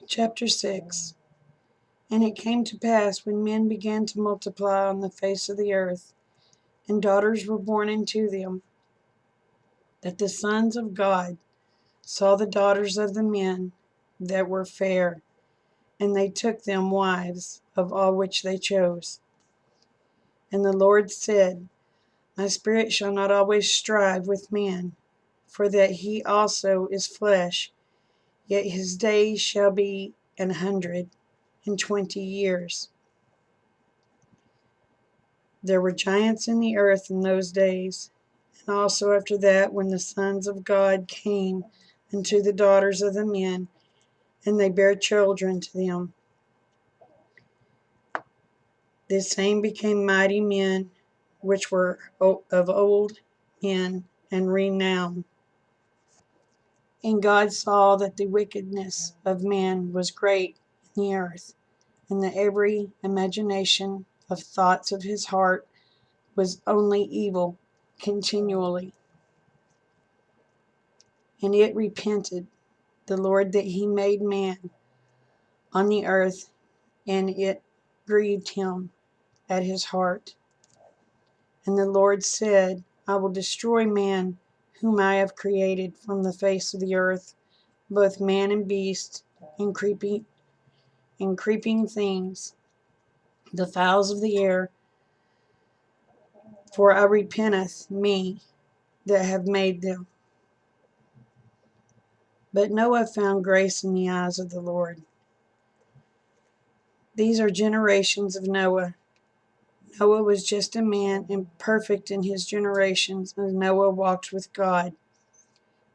Chapter 6. And it came to pass, when men began to multiply on the face of the earth, and daughters were born unto them, that the sons of God saw the daughters of the men that were fair, and they took them wives of all which they chose. And the Lord said, My spirit shall not always strive with man, for that he also is flesh, yet his days shall be 120 years. There were giants in the earth in those days, and also after that, when the sons of God came unto the daughters of the men, and they bare children to them. The same became mighty men, which were of old men and renowned. And God saw that the wickedness of man was great in the earth, and that every imagination of thoughts of his heart was only evil continually. And it repented the Lord that he made man on the earth, and it grieved him at his heart. And the Lord said, I will destroy man whom I have created from the face of the earth, both man and beast, and creeping things, the fowls of the air, for I repenteth me that have made them. But Noah found grace in the eyes of the Lord. These are generations of Noah. Noah was just a man and perfect in his generations, and Noah walked with God.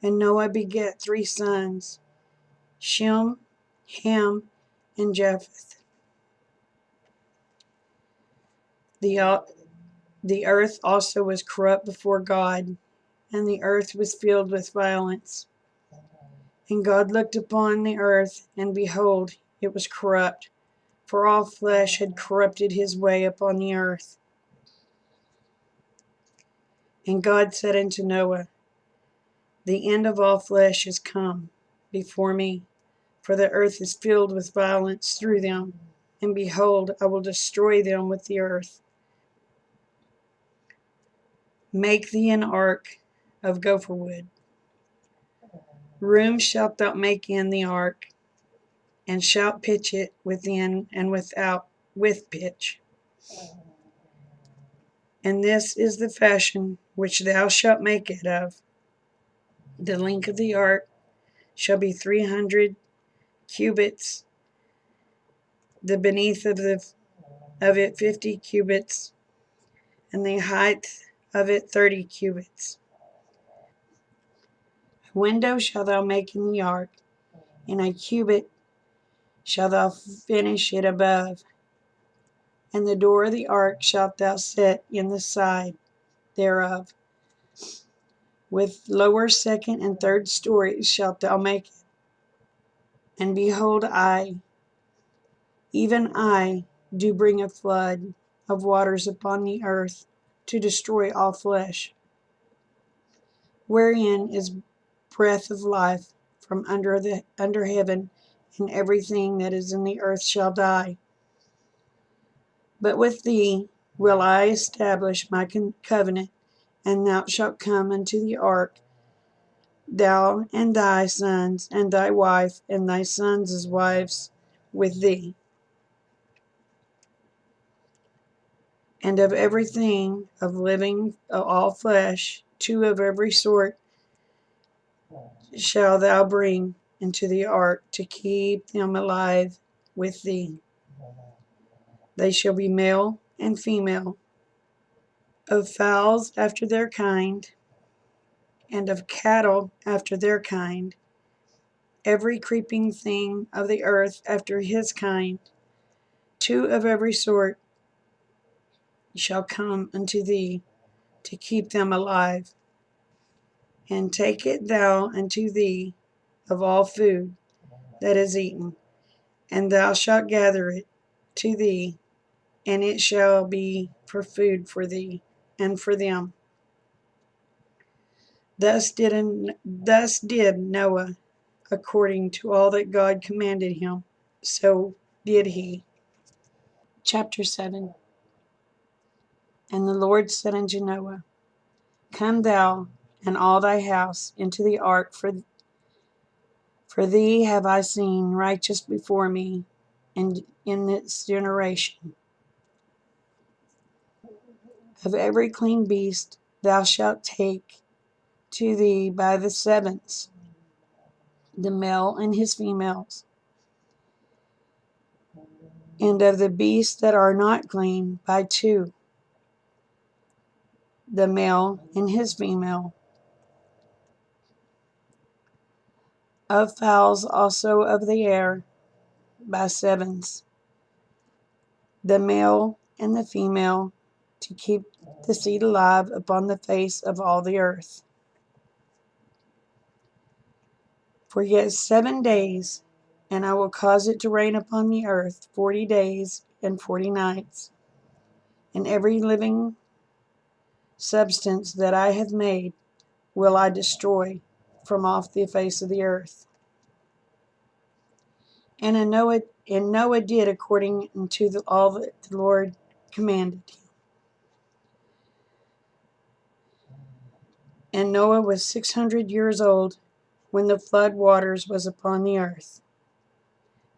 And Noah begat 3 sons, Shem, Ham, and Japheth. The earth also was corrupt before God, and the earth was filled with violence. And God looked upon the earth, and behold, it was corrupt, for all flesh had corrupted his way upon the earth. And God said unto Noah, The end of all flesh is come before me, for the earth is filled with violence through them, and behold, I will destroy them with the earth. Make thee an ark of gopher wood. Room shalt thou make in the ark, and shalt pitch it within and without with pitch. And this is the fashion which thou shalt make it of. The length of the ark shall be 300 cubits, the beneath of it 50 cubits, and the height of it 30 cubits. A window shalt thou make in the ark, and a cubit shalt thou finish it above. And the door of the ark shalt thou set in the side thereof. With lower, second, and third stories shalt thou make it. And behold, I, even I, do bring a flood of waters upon the earth to destroy all flesh, wherein is breath of life from under heaven, and everything that is in the earth shall die. But with thee will I establish my covenant, and thou shalt come unto the ark, thou and thy sons, and thy wife, and thy sons' wives with thee. And of everything of living of all flesh, 2 of every sort shall thou bring into the ark to keep them alive with thee. They shall be male and female, of fowls after their kind, and of cattle after their kind, every creeping thing of the earth after his kind. 2 of every sort shall come unto thee to keep them alive. And take it thou unto thee of all food that is eaten, and thou shalt gather it to thee, and it shall be for food for thee and for them. Thus did Noah according to all that God commanded him, so did he. Chapter 7. And the Lord said unto Noah, Come thou and all thy house into the ark, for thee have I seen righteous before me in this generation. Of every clean beast thou shalt take to thee by the sevens, the male and his females, and of the beasts that are not clean by two, the male and his female. Of fowls also of the air by sevens, the male and the female, to keep the seed alive upon the face of all the earth. For yet 7 days, and I will cause it to rain upon the earth 40 days and 40 nights, and every living substance that I have made will I destroy from off the face of the earth. And Noah did according to all that the Lord commanded him. And Noah was 600 years old when the flood waters was upon the earth.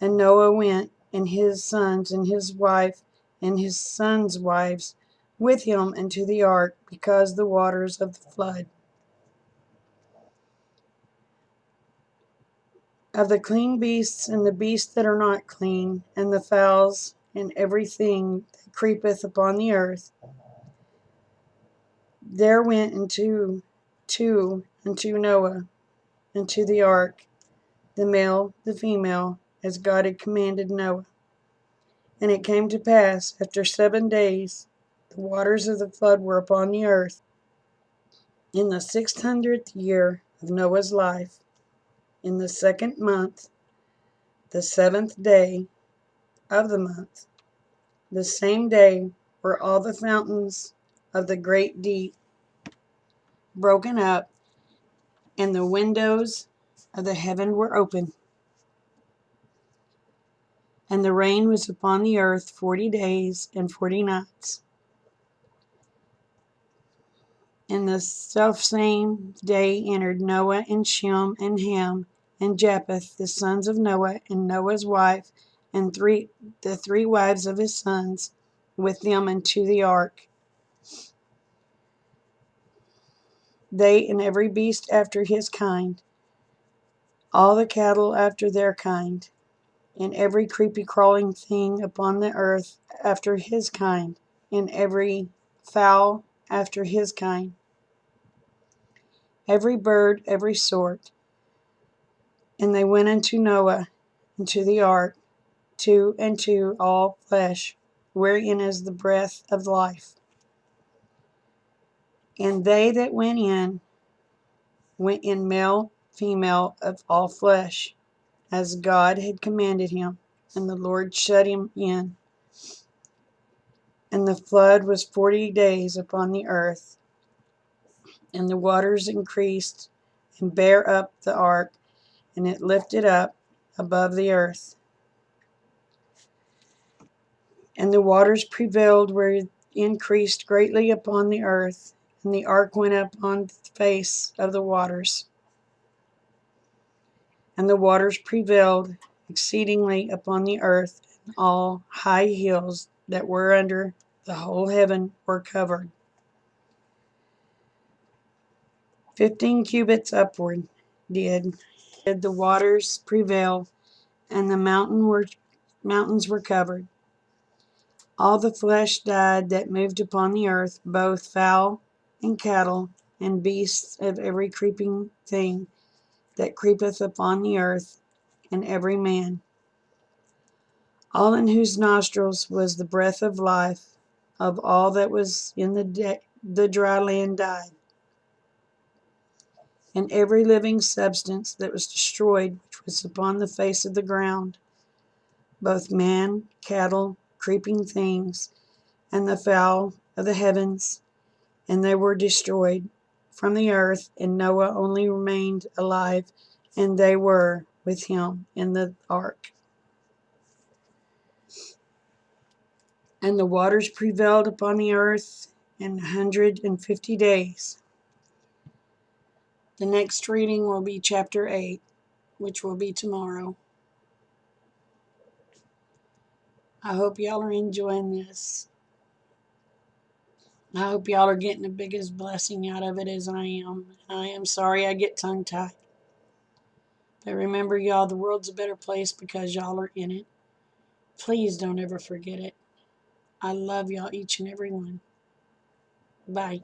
And Noah went, and his sons, and his wife, and his sons' wives with him into the ark, because the waters of the flood. Of the clean beasts and the beasts that are not clean, and the fowls, and everything that creepeth upon the earth, there went into Noah into the ark, the male, the female, as God had commanded Noah. And it came to pass, after 7 days, the waters of the flood were upon the earth, in the 600th year of Noah's life, in the 2nd month, the 7th day of the month. The same day were all the fountains of the great deep broken up, and the windows of the heaven were open. And the rain was upon the earth 40 days and 40 nights. And the selfsame day entered Noah and Shem and Ham and Japheth, the sons of Noah, and Noah's wife, and the three wives of his sons, with them into the ark. They and every beast after his kind, all the cattle after their kind, and every creepy crawling thing upon the earth after his kind, and every fowl after his kind, every bird, every sort. And they went unto Noah into the ark, two and two, all flesh, wherein is the breath of life. And they that went in male, female, of all flesh, as God had commanded him. And the Lord shut him in. And the flood was 40 days upon the earth, and the waters increased and bare up the ark, and it lifted up above the earth. And the waters prevailed where it increased greatly upon the earth, and the ark went up on the face of the waters. And the waters prevailed exceedingly upon the earth, and all high hills that were under the whole heaven were covered. 15 cubits upward did the waters prevail, and the mountains were covered. All the flesh died that moved upon the earth, both fowl and cattle, and beasts of every creeping thing that creepeth upon the earth, and every man. All in whose nostrils was the breath of life, of all that was in the dry land died. And every living substance that was destroyed, which was upon the face of the ground, both man, cattle, creeping things, and the fowl of the heavens, and they were destroyed from the earth, and Noah only remained alive, and they were with him in the ark. And the waters prevailed upon the earth in 150 days. The next reading will be chapter 8, which will be tomorrow. I hope y'all are enjoying this. I hope y'all are getting the biggest blessing out of it as I am. I am sorry I get tongue-tied. But remember, y'all, the world's a better place because y'all are in it. Please don't ever forget it. I love y'all, each and every one. Bye.